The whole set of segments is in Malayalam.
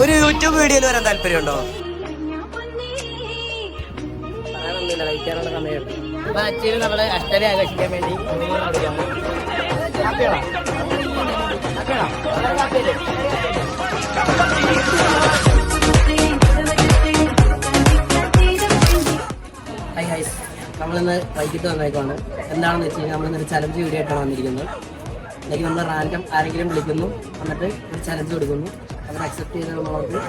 ഒരു യൂട്യൂബ് വീഡിയോയിൽ വരാൻ താല്പര്യമുണ്ടോ? കഴിക്കാനുള്ള സമയം അപ്പൊ അച്ഛനും നമ്മള് അഷ്ടമി ആഘോഷിക്കാൻ വേണ്ടി നമ്മളിന്ന് വൈകിട്ട് വന്നേക്കാണ്. എന്താണെന്ന് വെച്ച് കഴിഞ്ഞാൽ നമ്മളിന്നൊരു ചലഞ്ച് വീഡിയോ ആയിട്ടാണ് വന്നിരിക്കുന്നത്. അല്ലെങ്കിൽ നമ്മൾ റാൻഡം ആരെങ്കിലും വിളിക്കുന്നു, എന്നിട്ട് ഒരു ചലഞ്ച് കൊടുക്കുന്നു, അവർ അക്സെപ്റ്റ് ചെയ്ത് നമ്മൾക്ക്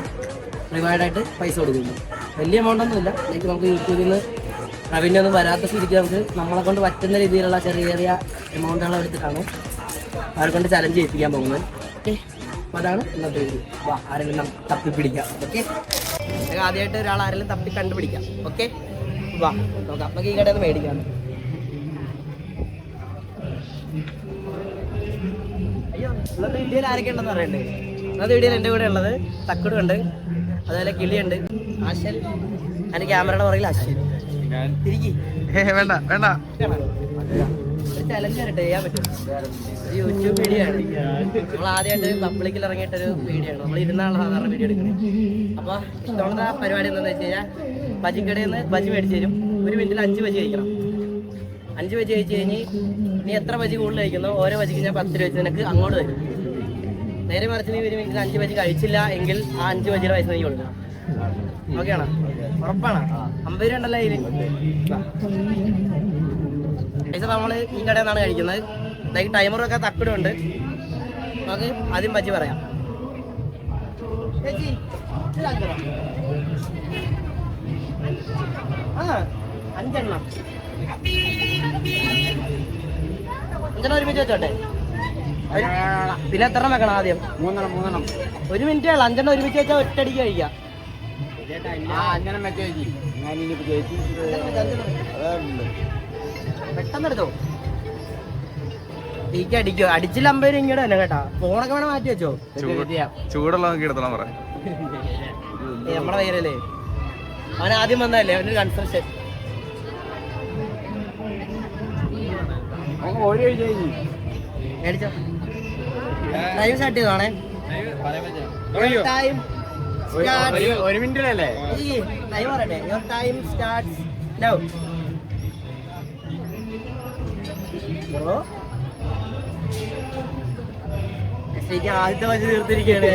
റിവാർഡായിട്ട് പൈസ കൊടുക്കുന്നു. വലിയ എമൗണ്ടൊന്നുമില്ല. ലൈക്ക് നമുക്ക് യൂട്യൂബിൽ നിന്ന് റവന്യൂ ഒന്നും വരാത്ത സ്ഥിതിക്ക് നമുക്ക് നമ്മളെ കൊണ്ട് പറ്റുന്ന രീതിയിലുള്ള ചെറിയ ചെറിയ എമൗണ്ടുകൾ എടുത്തിട്ടാണ് അവരെ കൊണ്ട് ചലഞ്ച് ചെയ്യിപ്പിക്കാൻ പോകുന്നത്. ഓക്കെ, അപ്പോൾ അതാണ് ഇന്നത്തെ വീഡിയോ. വാ, ആരെങ്കിലും തപ്പിപ്പിടിക്കാം. ഓക്കെ, ആദ്യമായിട്ട് ഒരാൾ ആരെങ്കിലും തപ്പി കണ്ടുപിടിക്കാം. ഓക്കെ, വാ നോക്കാം. നമുക്ക് ഈ കടയിൽ നിന്ന് മേടിക്കാം. അയ്യോ, ഇന്നത്തെ വീഡിയോയിൽ ആരൊക്കെ ഉണ്ടെന്ന് പറയണ്ടേ? ഇന്നത്തെ വീഡിയോയിൽ എൻ്റെ കൂടെ ഉള്ളത് തക്കുടുണ്ട്, അതുപോലെ കിളിയുണ്ട്, ആശൽ, അതിൻ്റെ ക്യാമറയുടെ പുറകിൽ അശ്വിൻ. വേണ്ട വേണ്ട, ഒരു ചലഞ്ച് ആയിട്ട് ചെയ്യാൻ പറ്റും. ഒരു യൂട്യൂബ് വീഡിയോ ആണ്. നമ്മൾ ആദ്യമായിട്ട് പബ്ലിക്കിൽ ഇറങ്ങിയിട്ടൊരു വീഡിയോ ആണ്. നമ്മൾ ഇരുന്നാണ് സാധാരണ വീഡിയോ എടുക്കുന്നത്. അപ്പോൾ ഇഷ്ടമുള്ള പരിപാടി എന്താണെന്ന് വെച്ച് കഴിഞ്ഞാൽ ബജിക്കടയിൽ നിന്ന് ബജി മേടിച്ച് തരും. 1 മിനിറ്റിൽ 5 ബജി കഴിക്കണം. 5 ബജി കഴിച്ച് കഴിഞ്ഞ് നീ എത്ര ബജി കൂടുതൽ കഴിക്കുന്നോ ഓരോ ബജിക്ക് ഞാൻ 10 രൂപ വെച്ച് നിനക്ക് അങ്ങോട്ട് തരും. നേരെ മറിച്ച് നീ 1 മിനിറ്റിൽ 5 ബജി കഴിച്ചില്ല എങ്കിൽ ആ 5 ബജിയുടെ പൈസ നീ കൊടുക്കണം. ഓക്കെ ആണോ? ഉറപ്പാണ്? 50 രൂപ ഉണ്ടല്ലോ അതിൽ പൈസ. നമ്മൾ ഈ കടയിൽ നിന്നാണ് കഴിക്കുന്നത്. അതായത് ടൈമറൊക്കെ തക്കടുണ്ട്. നമുക്ക് ആദ്യം ബജി പറയാം. ആ 5 എണ്ണം ഒരുമിച്ച് വെച്ചോട്ടെ. പിന്നെ എത്ര എണ്ണം വെക്കണം? ആദ്യം 3 എണ്ണം. 1 മിനിറ്റേ ഉള്ളു. 5 എണ്ണം ഒരുമിച്ച് വെച്ചാൽ ഒറ്റയടിക്ക് കഴിക്കാം. പെട്ടെന്ന് എടുത്തോ. ടീക്ക് അടിക്കോ? അടിച്ചില്ല 50 രൂപ ഇങ്ങോട്ട് തന്നെ കേട്ടാ. ഫോണൊക്കെ വേണം മാറ്റി വെച്ചോ. ചൂടുള്ള എടുത്തോളാം പറയാം. നമ്മളെ പേരല്ലേ അവൻ ആദ്യം വന്നതല്ലേ, അവനൊരു കൺസ്ട്രക്ഷൻ. മേടിച്ചോ. ടൈം സ്റ്റാർട്ട് ചെയ്തോണേ. ടൈം 1 മിനിറ്റിലല്ലേ? ടൈം പറയട്ടെ. Your time starts now. Bro ശരിക്കും ആദ്യത്തെ വച്ച് തീർത്തിരിക്കുകയാണ്.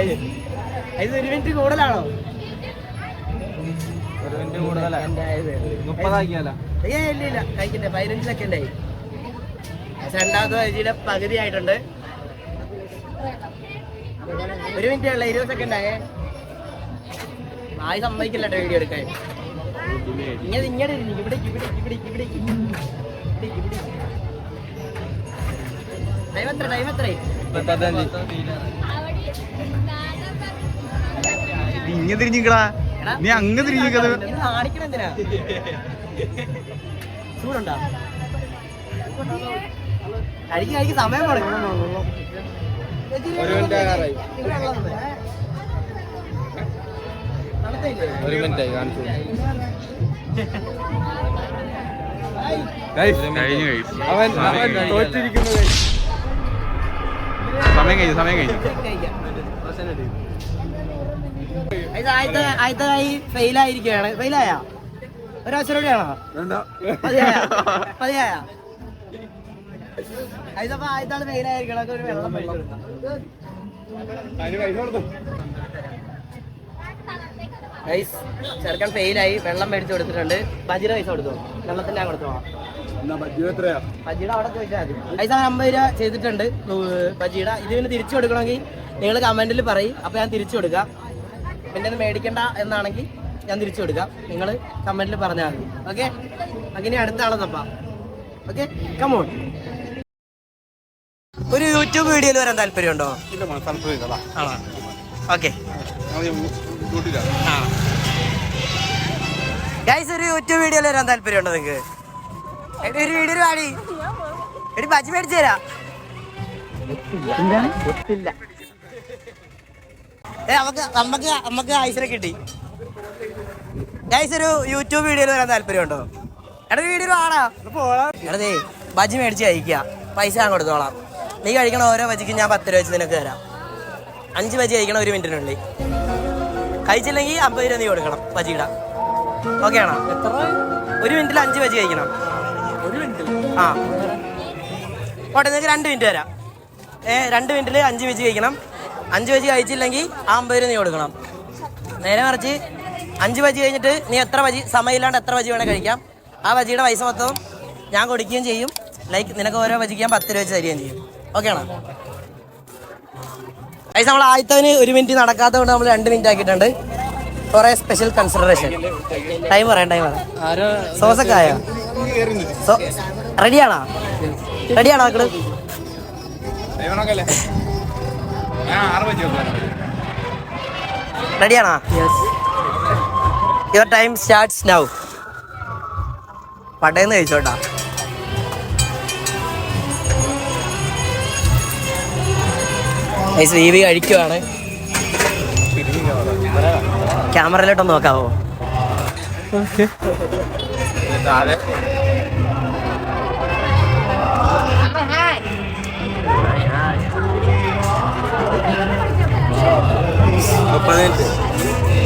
ഇത് 1 മിനിറ്റ് കൂടുതലാണോ? 1 മിനിറ്റ് കൂടുതലാ. 30 ആക്കിയാലോ? ഇല്ല കഴിക്കട്ടെ. 15 സെക്കൻഡ് ആയി. രണ്ടാമത്തെ വജിയുടെ പകുതി ആയിട്ടുണ്ട്. 1 മിനിറ്റ് ഉള്ള 20 സെക്കൻഡ് ആയേ. ആയി സമ്മതിക്കില്ല വീഡിയോ എടുക്കാൻ. ഇങ്ങനെ ഇവിടെ ടൈം എത്ര? ഇങ്ങ തിരിഞ്ഞിക്കടാ. നീ അങ്ങ് തിരിഞ്ഞിക്കത് കാണിക്കണം എന്തിനാ? ചൂടുണ്ടോ? കഴിക്ക് സമയം കൊടുക്കണം. 1 മിനിറ്റ് ആകാറായി. 1 മിനിറ്റായി കാണിച്ചു. അവൻ തോറ്റിരിക്കുന്നു. സമയം കഴിഞ്ഞു. ആദ്യത്തെ ഫെയിലായിരിക്കുകയാണ്. ഫെയിലായ ഒരാഴ്ച കൂടിയാണോ? മതിയായ ആദ്യത്തെ ഫെയിലായിരിക്കണം. ഒരു വെള്ളം ചെറുക്കൻ ഫെയിലായി. വെള്ളം മേടിച്ചു കൊടുത്തിട്ടുണ്ട്. ബജിയുടെ പൈസ കൊടുത്തു. വെള്ളത്തിന്റെ കൊടുത്തോ? ബജിയുടെ അവിടെ ചോദിച്ചാൽ മതി. പൈസ 50 രൂപ ചെയ്തിട്ടുണ്ട് ബജിയുടെ. ഇതിന് തിരിച്ചു കൊടുക്കണമെങ്കിൽ നിങ്ങൾ കമന്റിൽ പറയും. അപ്പൊ ഞാൻ തിരിച്ചു കൊടുക്കാം. പിന്നെ മേടിക്കണ്ട എന്നാണെങ്കിൽ ഞാൻ തിരിച്ചു കൊടുക്കാം. നിങ്ങൾ കമന്റിൽ പറഞ്ഞാൽ മതി. ഓക്കെ, അങ്ങനെ അടുത്ത ആളെന്നപ്പാ. Okay, come on. ഒരു യൂട്യൂബ് വീഡിയോയിൽ വരാൻ താല്പര്യമുണ്ടോ? ആണോ? ഓക്കെ ഗൈസ്, ഒരു യൂട്യൂബ് വീഡിയോയിൽ വരാൻ താല്പര്യമുണ്ടോ നിങ്ങൾക്ക്? ഒരു വീഡിയോ പാടി എടി ബജി മേടിച്ചു തരാ. നമുക്ക് ഐസിനെ കിട്ടി. ഗൈസ്, ഒരു യൂട്യൂബ് വീഡിയോയിൽ വരാൻ താല്പര്യമുണ്ടോ? എടാ വീഡിയോ ആടാ. എടേ ബജി മേടിച്ച് കഴിക്കുക. പൈസ ഞാൻ കൊടുത്തോളാം. നീ കഴിക്കണ ഓരോ ബജിക്കും ഞാൻ 10 രൂപ വെച്ച് നിനക്ക് തരാം. 5 ബജി കഴിക്കണം 1 മിനിറ്റിനുള്ളിൽ. കഴിച്ചില്ലെങ്കിൽ 50 രൂപ നീ കൊടുക്കണം ബജിയുടെ. ഓക്കെ ആണോ? 1 മിനിറ്റിൽ 5 ബജി കഴിക്കണം. ആ ഓട്ടെ, നിങ്ങൾക്ക് 2 മിനിറ്റ് തരാം. 2 മിനിറ്റിൽ 5 ബജി കഴിക്കണം. 5 ബജി കഴിച്ചില്ലെങ്കിൽ 50 രൂപ നീ കൊടുക്കണം. നേരെ മറിച്ച് 5 ബജി കഴിഞ്ഞിട്ട് നീ എത്ര ബജി സമയമില്ലാണ്ട് എത്ര ബജി വേണേൽ കഴിക്കാം. ആ ബജിയുടെ പൈസ മൊത്തം ഞാൻ കൊടുക്കുകയും ചെയ്യും. ലൈക്ക് നിനക്ക് ഓരോ ബജിക്ക് ഞാൻ 10 രൂപ വെച്ച് തരികയും ചെയ്യും. ഓക്കെ ആണോ? പൈസ നമ്മൾ ആദ്യത്തവന് 1 മിനിറ്റ് നടക്കാത്തത് കൊണ്ട് നമ്മൾ 2 മിനിറ്റ് ആക്കിയിട്ടുണ്ട്. കുറേ സ്പെഷ്യൽ കൺസിഡറേഷൻ. ടൈം പറയാം. സോസൊക്കെ ആയോ? റെഡിയാണോ മക്കള്? റെഡിയാണോ? Your time starts now. പട്ടേന്ന് കഴിച്ചോട്ടാ. വി കഴിക്കുവാണ്. ക്യാമറയിലോട്ടൊന്ന് നോക്കാവോ?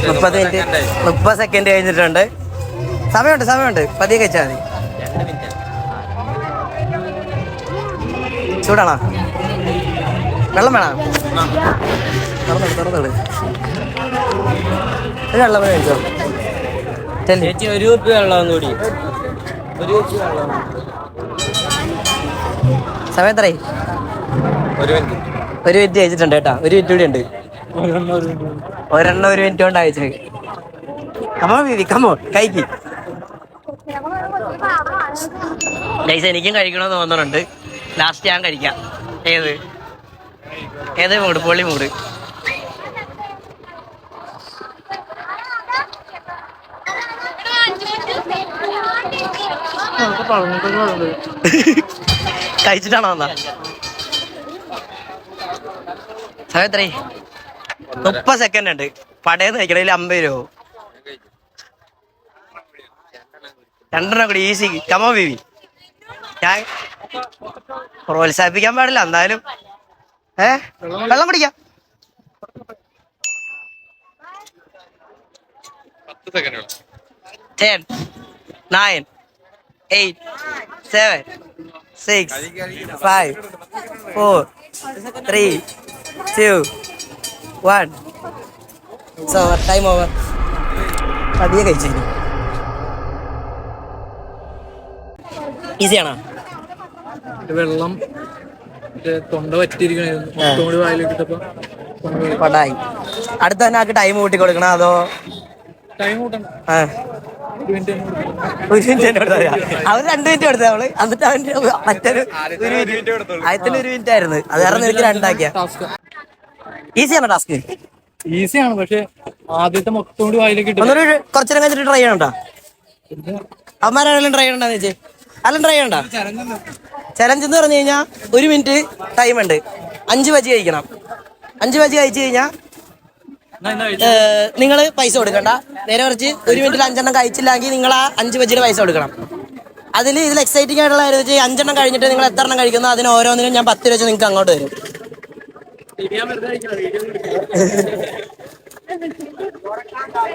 30 സെക്കൻഡ് കഴിഞ്ഞിട്ടുണ്ട്. സമയമുണ്ട്. പതിയെ കഴിച്ചാൽ മതി. ചൂടാണോ? വെള്ളം വേണം? തുറന്നിട്. വെള്ളം കഴിച്ചോ? ചേച്ചി 1 കുപ്പി വെള്ളം കൂടി. 1 കുപ്പി വെള്ളം. സമയം എത്രയായി? 1 മിനിറ്റ് കഴിച്ചിട്ടുണ്ട് കേട്ടോ. 1 മിനിറ്റ് കൂടി ഉണ്ട്. ഒരെണ്ണം 1 മിനിറ്റ് കൊണ്ട് അയച്ചു. കമോ കഴിക്ക്. ഗൈസ്, എനിക്കും കഴിക്കണമെന്ന് തോന്നുന്നുണ്ട്. ലാസ്റ്റ് ഞാൻ കഴിക്കാം. ഏത് മൂട്? പൊള്ളി മൂട്. കഴിച്ചിട്ടാണോ വന്നാ? സമയം എത്രയായി? 30 സെക്കൻഡ് ഉണ്ട്. പടയെന്ന് കഴിക്കണേൽ 50 രൂപ. 2 കൂടി ഈസി. Come on baby. ഞാൻ പ്രോത്സാഹിപ്പിക്കാൻ പാടില്ല, എന്നാലും വെള്ളം കുടിക്കാം. 10, 9, 8, 7, 6, 5, 4, 3, 2, 1. So time over. പതിയെ കഴിച്ചിരുന്നു. ഈസിയാണോ? വെള്ളം തൊണ്ട പറ്റിയിരിക്കണ പടായി. അടുത്ത തന്നെ ആൾക്ക് ടൈം കൂട്ടി കൊടുക്കണം അതോ? ടൈം കൂട്ടണം. 1 മിനിറ്റ് അവർ 2 മിനിറ്റ് കൊടുത്തത് അവള്. എന്നിട്ട് അവന്റെ മറ്റൊരു 1 മിനിറ്റ് ആയിരുന്നു. അത് കാരണം എനിക്ക് 2 ആക്കിയ. ഈസിയാണോ ടാസ്ക്? ഈസിയാണ്, പക്ഷെ ആദ്യത്തെ മൊത്തം കൂടി വായിലേക്ക് കുറച്ചേരം കഴിഞ്ഞിട്ട് ട്രൈ ചെയ്യണോ? അവന്മാരെല്ലാം ട്രൈ ചെയ്യണ്ടെന്ന് വെച്ചേ. അല്ല ട്രൈ ചെയ്യണ്ട. ചലഞ്ച് എന്ന് പറഞ്ഞു കഴിഞ്ഞാൽ 1 മിനിറ്റ് ടൈം ഉണ്ട്. 5 ബജി കഴിക്കണം. 5 ബജി കഴിച്ചു കഴിഞ്ഞാൽ നിങ്ങൾ പൈസ കൊടുക്കണ്ട. നേരെ മറിച്ച് 1 മിനിറ്റിൽ 5 എണ്ണം കഴിച്ചില്ലെങ്കിൽ നിങ്ങൾ ആ 5 ബജിയുടെ പൈസ കൊടുക്കണം. ഇതിൽ എക്സൈറ്റിംഗ് ആയിട്ടുള്ള കാര്യം വെച്ചാൽ 5 എണ്ണം കഴിഞ്ഞിട്ട് നിങ്ങൾ എത്ര എണ്ണം കഴിക്കുന്നു അതിന് ഓരോന്നിനും ഞാൻ 10 രൂപ വെച്ച് നിങ്ങൾക്ക് അങ്ങോട്ട് തരും.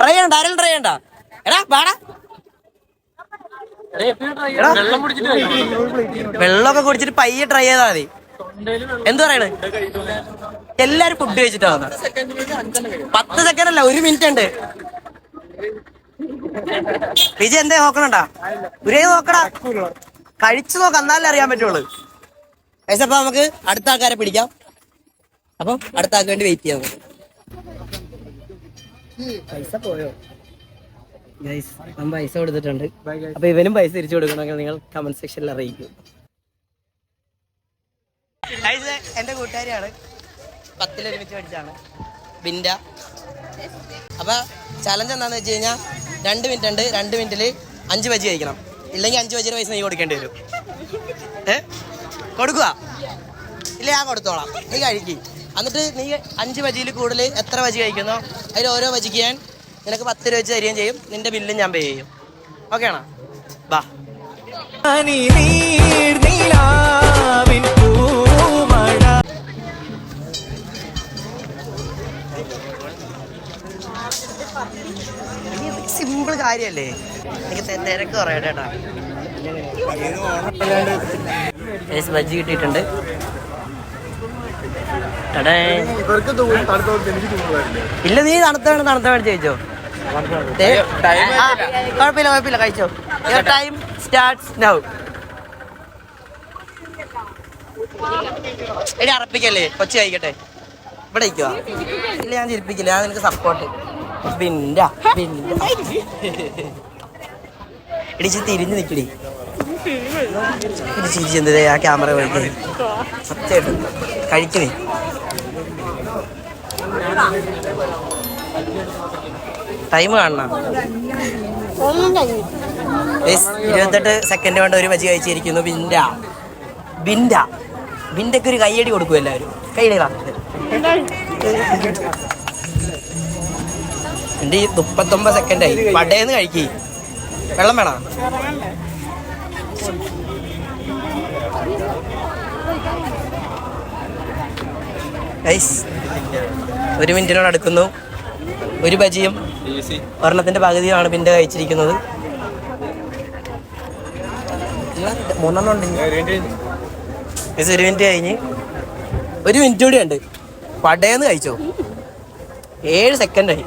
ട്രൈ ചെയ്യണ്ട. ആരെങ്കിലും ട്രൈ ചെയ്യണ്ട. എടാ പാടാ. വെള്ളമൊക്കെ കുടിച്ചിട്ട് പയ്യെ ട്രൈ ചെയ്താൽ മതി. എന്ത് പറയണേ? എല്ലാരും ഫുഡ് കഴിച്ചിട്ടാ വന്നത്. 10 സെക്കൻഡ് അല്ല, 1 മിനിറ്റ് ഉണ്ട്. വിജയ് എന്തേ നോക്കണണ്ടാ? ഒരേ നോക്കടാ. കഴിച്ചു നോക്കാം, എന്നാലേ അറിയാൻ പറ്റുള്ളൂ. പൈസ അപ്പൊ നമുക്ക് അടുത്ത ആൾക്കാരെ പിടിക്കാം. അപ്പം അടുത്ത ആൾക്ക് വേണ്ടി വെയിറ്റ് ചെയ്യാം. പൈസ പോയോ? ഗൈസ്, നമ്മൾ പൈസ കൊടുത്തിട്ടുണ്ട്. അപ്പൊ ഇവനും പൈസ തിരിച്ചു കൊടുക്കണമെങ്കിൽ നിങ്ങൾ കമന്റ് സെക്ഷനിൽ അറിയിക്കും. എന്റെ കൂട്ടുകാരിയാണ്, 10ൽ ഒരുമിച്ച് പഠിച്ചാണ്, ബിൻഡ. അപ്പൊ ചലഞ്ച് എന്താന്ന് വെച്ച് കഴിഞ്ഞാൽ 2 മിനിറ്റ് ഉണ്ട്. 2 മിനിറ്റിൽ 5 ബജി കഴിക്കണം. ഇല്ലെങ്കിൽ 5 ബജിയുടെ പൈസ നീ കൊടുക്കേണ്ടി വരും. കൊടുക്കുക ഇല്ല, ഞാൻ കൊടുത്തോളാം. നീ കഴിക്കും. എന്നിട്ട് നീ 5 ബജിയിൽ കൂടുതൽ എത്ര ബജി കഴിക്കുന്നോ അതിൽ ഓരോ ബജിക്ക് ഞാൻ നിനക്ക് 10 രൂപ വെച്ച് തരികയും ചെയ്യും. നിന്റെ ബില്ലും ഞാൻ പേ ചെയ്യും. ഓക്കെ ആണോ? ബാ. കാര്യല്ലേ? എനിക്ക് തിരക്ക് കുറയട്ടെ കേട്ടാ. ബജ്ജി കിട്ടിയിട്ടുണ്ട്. ഇല്ല, നീ തണുത്ത മേടിച്ച് കഴിച്ചോ. കുഴപ്പമില്ല കഴിച്ചോ. Time starts now. എടി അറപ്പിക്കല്ലേ, കൊച്ചു കഴിക്കട്ടെ. ഇവിടെ ഇരിക്കുക. ഇല്ല, ഞാൻ ചിരിപ്പിക്കില്ല, ഞാൻ നിനക്ക് സപ്പോർട്ട്. ഇടിച്ച് തിരിഞ്ഞ് നിൽക്കടി. ചിരിച്ചെന്ത് ആ ക്യാമറ കഴിക്കണേ. സത്യമായിട്ടും കഴിക്കണേ. ടൈം കാണണം. 28 സെക്കൻഡ് കൊണ്ട് ഒരു ബജി കഴിച്ചിരിക്കുന്നു. ബിൻഡക്ക് ഒരു കയ്യടി കൊടുക്കും എല്ലാവരും. കൈയടികളാ. എൻ്റെ 39 സെക്കൻഡായി. പടേന്ന് കഴിക്കി. വെള്ളം വേണോ? ഒരു മിനിറ്റിനോട് അടുക്കുന്നു. ഒരു ബജിയും ഒരെണ്ണത്തിന്റെ പകുതിയുമാണ് ബിൻഡ് കഴിച്ചിരിക്കുന്നത്. 3 ഉണ്ട്. ഒരു മിനിറ്റ് കഴിഞ്ഞ്. ഒരു മിനിറ്റ് കൂടി ഉണ്ട്. പടേന്ന് കഴിച്ചോ. 7 സെക്കൻഡായി.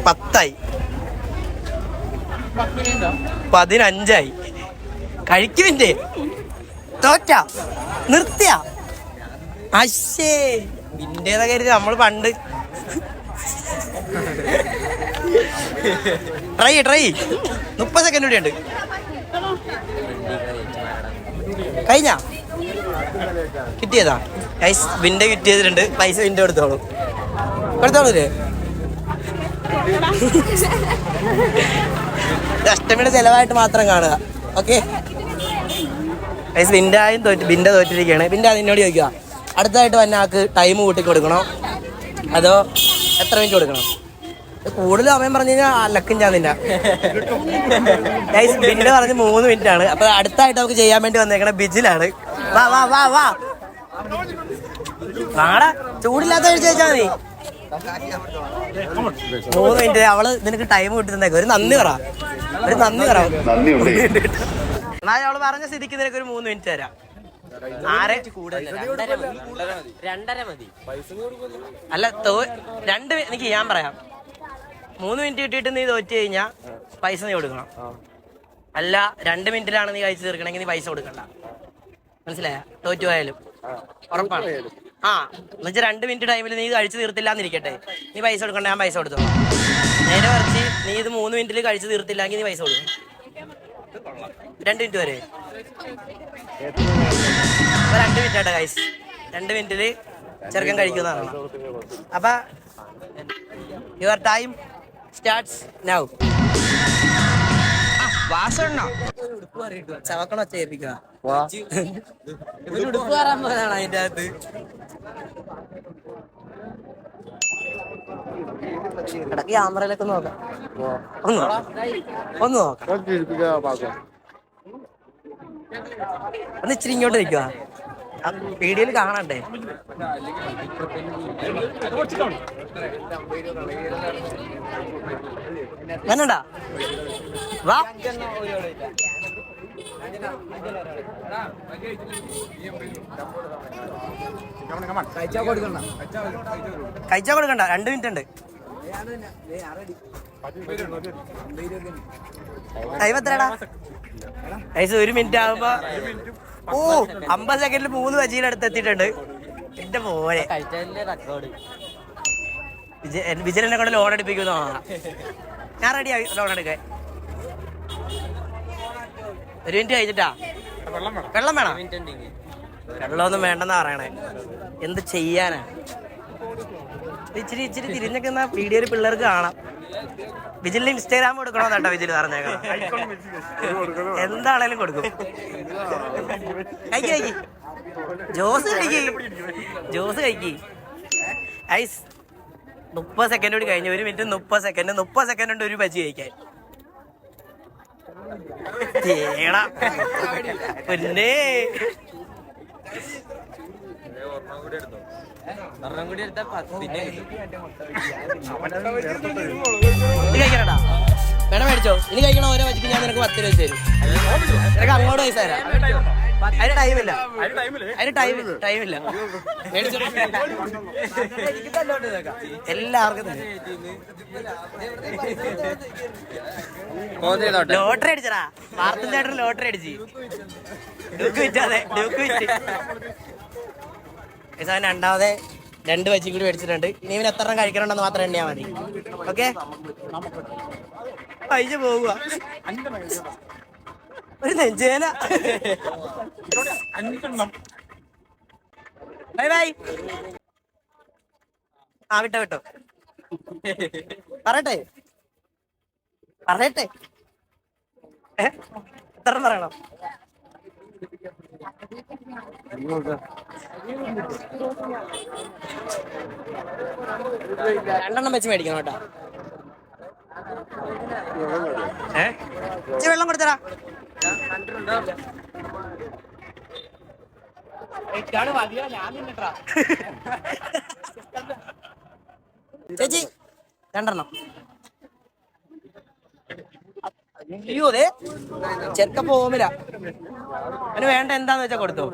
10 15 കഴിക്കുവിൻ്റെ തോറ്റ നിർത്തിയ അശേ നിന്റേതാ കരുതി. നമ്മൾ പണ്ട് ട്രൈ 30 സെക്കൻഡ് കൂടി ഉണ്ട്. കഴിഞ്ഞ കിട്ടിയതാ വിൻ്റെ കിട്ടിയതിലുണ്ട്. പൈസ വിൻ്റെ കൊടുത്തോളൂല്ലേ? അഷ്ടമിയുടെ ചെലവായിട്ട് മാത്രം കാണുക. ഓക്കെ, ബിൻ്റെ തോറ്റിരിക്കുകയാണ്. ബിൻ്റെ അതിനോട് ചോദിക്കുക, അടുത്തതായിട്ട് വന്ന ആൾക്ക് ടൈം കൂട്ടി കൊടുക്കണോ അതോ എത്ര മിനിറ്റ് കൊടുക്കണം? കൂടുതൽ സമയം പറഞ്ഞു കഴിഞ്ഞാൽ ലക്കും ചാന്നില്ല. ബിൻ്റെ പറഞ്ഞ് 3 മിനിറ്റ് ആണ്. അപ്പൊ അടുത്തായിട്ട് നമുക്ക് ചെയ്യാൻ വേണ്ടി വന്നേക്കണ ബിജിലാണ്. വാ നാടാ, ചൂടില്ലാത്ത കഴിച്ച് വെച്ചാൽ മതി. 3 മിനിറ്റ്. അവള് നിനക്ക് ടൈം കിട്ടി തന്നേക്കും. ഒരു നന്ദി പറ. എന്നാലും അവള് പറഞ്ഞ സ്ഥിതിക്ക് നിനക്ക് ഒരു 3 മിനിറ്റ് തരാം. 2.5 മതി. അല്ല, എനിക്ക് ഞാൻ പറയാം. 3 മിനിറ്റ് കിട്ടിയിട്ട് നീ തോറ്റ് കഴിഞ്ഞാൽ പൈസ നീ കൊടുക്കണം. അല്ല 2 മിനിറ്റിലാണ് നീ കഴിച്ചു തീർക്കണമെങ്കിൽ നീ പൈസ കൊടുക്കണ്ട. മനസ്സിലായ? തോറ്റു പോയാലും ഉറപ്പാണ്. എന്നുവെച്ചാൽ 2 മിനിറ്റ് ടൈമിൽ നീ കഴിച്ചു തീർത്തില്ലാന്നിരിക്കട്ടെ, നീ പൈസ കൊടുക്കണ്ട. ഞാൻ പൈസ കൊടുത്തു. നേരെ മറിച്ച് നീ ഇത് 3 മിനിറ്റിൽ കഴിച്ചു തീർത്തില്ലെങ്കിൽ നീ പൈസ കൊടുക്കും. 2 മിനിറ്റ് വരെ. 2 മിനിറ്റ് ആട്ടെ ഗൈസ്. 2 മിനിറ്റില് ചെറുക്കൻ കഴിക്കുന്നതാണ്. അപ്പൊ യുവർ ടൈം സ്റ്റാർട്ട്സ് നൗ. ചവക്കണ ചേപ്പിക്കുക. ഉടുപ്പ് കയറാൻ പോയതാണ് അതിന്റെ അകത്ത്. ഇടയ്ക്ക് ക്യാമറയിലൊക്കെ നോക്കാം. ഒന്ന് നോക്കാം. ഒന്ന് ഇച്ചിരി ഇങ്ങോട്ട് നിൽക്കുക. വീഡിയോയിൽ കാണണ്ടേ? വേണണ്ടാ? വാ. കഴിച്ചാ കൊടുക്കണ്ട. 2 മിനിറ്റ് ഉണ്ട്. ടൈം എത്രടാ? 1 മിനിറ്റ് ആകുമ്പോ 50 സെക്കൻഡിൽ 3 ബജിയുടെ അടുത്ത് എത്തിയിട്ടുണ്ട്. എന്റെ പോലെ വിജയനെ കൊണ്ട് ലോൺ എടുപ്പിക്കുന്നോ? ഞാൻ റെഡിയാ ലോൺ എടുക്കാൻ. 1 മിനിറ്റ് കഴിഞ്ഞിട്ടാ. വെള്ളം വേണം? വെള്ളമൊന്നും വേണ്ടെന്നാ പറയണേ. എന്ത് ചെയ്യാനാ? ഇച്ചിരി തിരിഞ്ഞൊക്കെ വീഡിയോയിൽ പിള്ളേർക്ക് കാണാം. വിജിലിന് ഇൻസ്റ്റാഗ്രാം കൊടുക്കണോന്നാട്ടോ വിജിൽ പറഞ്ഞേക്കണം. എന്താണേലും കൊടുക്കും. കഴിക്കി ജോസ് കഴിക്കി. ഐസ് 30 സെക്കൻഡ് കൂടി കഴിഞ്ഞു. 1 മിനിറ്റ് 30 സെക്കൻഡ് ഉണ്ട് ഒരു ബജി കഴിക്കാൻ. പിന്നെ കഴിക്കണടാ വേണം മേടിച്ചോ. ഇനി കഴിക്കണ ഓരോ വച്ചിട്ട് ഞാൻ നിനക്ക് 10 രൂപ തരും. നിനക്ക് അങ്ങോട്ട് പൈസ തരാം. അതിന് ടൈമില്ല, അതിന് ടൈമില്ല. എല്ലാവർക്കും ലോട്ടറി അടിച്ചടാ. വാർത്തൻ ചേട്ടൻ ലോട്ടറി അടിച്ച് ഡ്യൂക്ക് വിറ്റാതെ ഡ്യൂക്ക് വിറ്റ്. രണ്ടാമതെ 2 വച്ചും കൂടി മേടിച്ചിട്ടുണ്ട്. ഇനി ഇവന് എത്ര എണ്ണം കഴിക്കണമെന്ന് മാത്രം എണ്ണിയാ മതി. ഓക്കെ, പൈസ പോകുക. ഒരു നെഞ്ചേന. Bye bye. ആ വിട്ടോ വിട്ടോ. പറയട്ടെ എത്ര പറയണം? രണ്ടെണ്ണം വെച്ച് മേടിക്കണം കേട്ടോ. വെള്ളം കൊടുത്തരാ. ചേച്ചി 2 എണ്ണം. അയ്യോ അതെ ചെറുക്ക പോമില്ല. അവന് വേണ്ട എന്താന്ന് വെച്ചാ കൊടുത്തോ.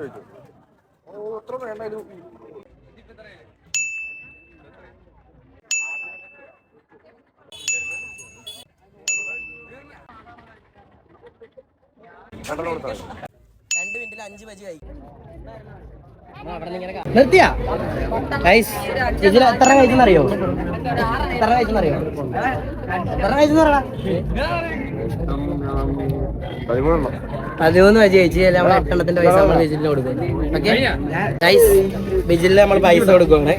നിർത്തിയാ ഇതിൽ എത്ര കഴിച്ചെന്നറിയോ? എത്ര കഴിച്ചെന്നറിയോ? 13 വജി കഴിച്ച് നമ്മൾ 8 എണ്ണത്തിന്റെ പൈസ നമ്മൾ വിജിലിന് കൊടുക്കും. ഓക്കെ ഗൈസ്, വിജിലിന് നമ്മൾ പൈസ കൊടുക്കുവാണ്.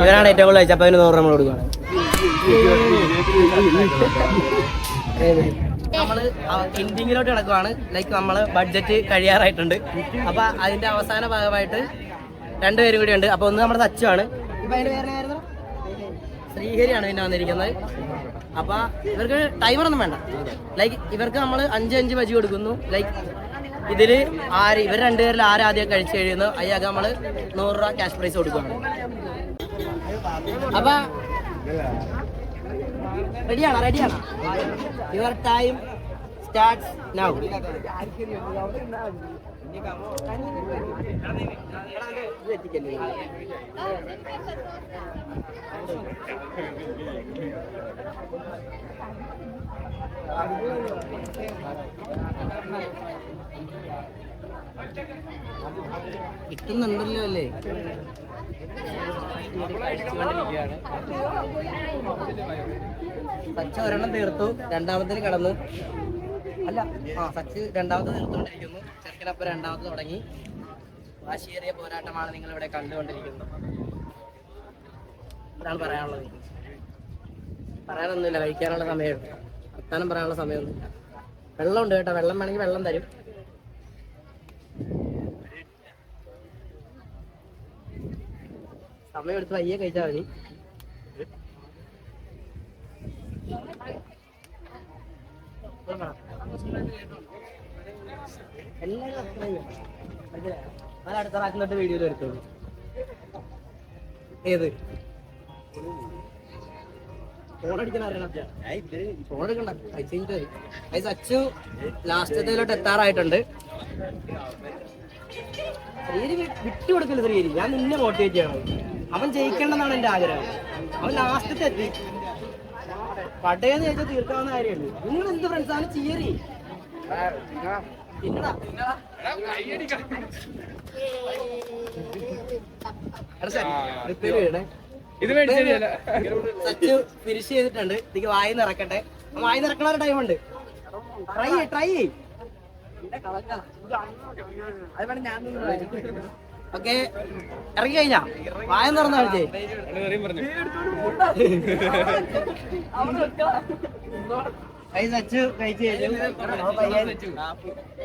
ഇവരാണ് ഏറ്റവും കൂടുതൽ കഴിച്ചത്. അപ്പൊ അതിന് 100 നമ്മൾ കൊടുക്കുകയാണ്. നമ്മള് എൻഡിങ്ങിലോട്ട് കിടക്കുവാണ്. ലൈക്ക് നമ്മള് ബഡ്ജറ്റ് കഴിയാറായിട്ടുണ്ട്. അപ്പൊ അതിന്റെ അവസാന ഭാഗമായിട്ട് 2 പേരും കൂടി ഉണ്ട്. അപ്പൊ ഒന്ന് നമ്മുടെ സച്ചുവാണ്. ഇപ്പൊ അതിന്റെ പേരായിരുന്നു ശ്രീഹരിയാണ് പിന്നെ വന്നിരിക്കുന്നത്. അപ്പൊ ഇവർക്ക് ടൈമറൊന്നും വേണ്ട. ലൈക്ക് ഇവർക്ക് നമ്മൾ 5 ബജി കൊടുക്കുന്നു. ലൈക്ക് ഇതില് ഇവർ 2 പേരിൽ ആദ്യം കഴിച്ചു കഴിയുന്നു അയ്യാക്ക് നമ്മള് 100 രൂപ ക്യാഷ് പ്രൈസ് കൊടുക്കുകയാണ്. അപ്പൊ റെഡിയാണോ? Your time starts now. കിട്ടുന്നുണ്ടല്ലോ അല്ലേ? സച്ച് ഒരെണ്ണം തീർത്തു, രണ്ടാമത്തിന് കടന്നു. അല്ല സച്ച് രണ്ടാമത്തെ തീർത്തുകൊണ്ടിരിക്കുന്നു. ചെറുക്കനപ്പം രണ്ടാമത് തുടങ്ങി. വാശിയേറിയ പോരാട്ടമാണ് നിങ്ങൾ ഇവിടെ കണ്ടുകൊണ്ടിരിക്കുന്നത്. എന്താണ് പറയാനുള്ളത്? പറയാനൊന്നുമില്ല, കഴിക്കാനുള്ള സമയം, വർത്താനം പറയാനുള്ള സമയമൊന്നുമില്ല. വെള്ളമുണ്ട് കേട്ടോ, വെള്ളം വേണമെങ്കിൽ വെള്ളം തരും. സമയം എടുത്ത് വയ്യ കഴിച്ചാൽ മതി. എല്ലാവരും അടുത്ത റാക്കിലോട്ട് വീഡിയോയിൽ എടുത്തോളൂ. ഏത് ഫോൺ അടിക്കാൻ അറിയണം? ഫോൺ എടുക്കണ്ട, പൈസ അച്ചു ലാസ്റ്റത്തിലോട്ട് എത്താറായിട്ടുണ്ട്. ശ്രീരി വിട്ടുകൊടുക്കല് ശ്രീരി, ഞാൻ നിന്നെ മോട്ടിവേറ്റ് ചെയ്യണം. അവൻ ജയിക്കണമെന്നാണ് എന്റെ ആഗ്രഹം. അവൻ ലാസ്റ്റത്തെ എത്തി. പടയെന്ന് ചോദിച്ചാൽ തീർക്കാവുന്ന കാര്യമുള്ളൂ. നിങ്ങൾ എന്ത് ഫ്രണ്ട്സാണ് ചിയറി? സച്ചു ഫിനിഷ് ചെയ്തിട്ടുണ്ട്. എനിക്ക് വായി നിറക്കട്ടെ. വായി നിറക്കണ ടൈമുണ്ട്. ട്രൈ ഓക്കെ, ഇറങ്ങി കഴിഞ്ഞാ വായ തുറന്ന കളിച്ചേ.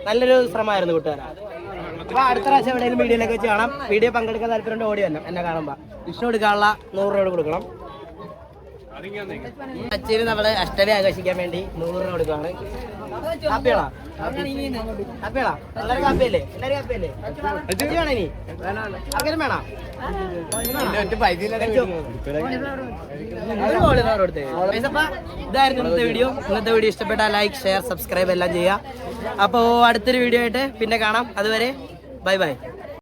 നല്ലൊരു ശ്രമമായിരുന്നു കൂട്ടുകാരാ. അപ്പൊ അടുത്ത പ്രാവശ്യം എവിടെയെങ്കിലും വീഡിയോയിലൊക്കെ വെച്ച് കാണാം. വീഡിയോ പങ്കെടുക്കാൻ താല്പര്യം ഓടി വരണം എന്നെ കാണുമ്പോ. വിഷ്ണു എടുക്കാനുള്ള 100 രൂപ കൊടുക്കണം. അച്ഛന് നമ്മള് അഷ്ടമി ആഘോഷിക്കാൻ വേണ്ടി 100 രൂപ കൊടുക്കുകയാണ്. ഹാപ്പിയാണോ? ഹാപ്പിയാണോ? എല്ലാവരും ഹാപ്പിയല്ലേ? എല്ലാവരും ഹാപ്പിയല്ലേ? വേണോ ഇനി? ആർക്കെങ്കിലും വേണോ? ഇതായിരുന്നു ഇന്നത്തെ വീഡിയോ. ഇന്നത്തെ വീഡിയോ ഇഷ്ടപ്പെട്ടാൽ ലൈക്ക്, ഷെയർ, സബ്സ്ക്രൈബ് എല്ലാം ചെയ്യുക. അപ്പോൾ അടുത്തൊരു വീഡിയോ ആയിട്ട് പിന്നെ കാണാം. അതുവരെ ബൈ ബൈ.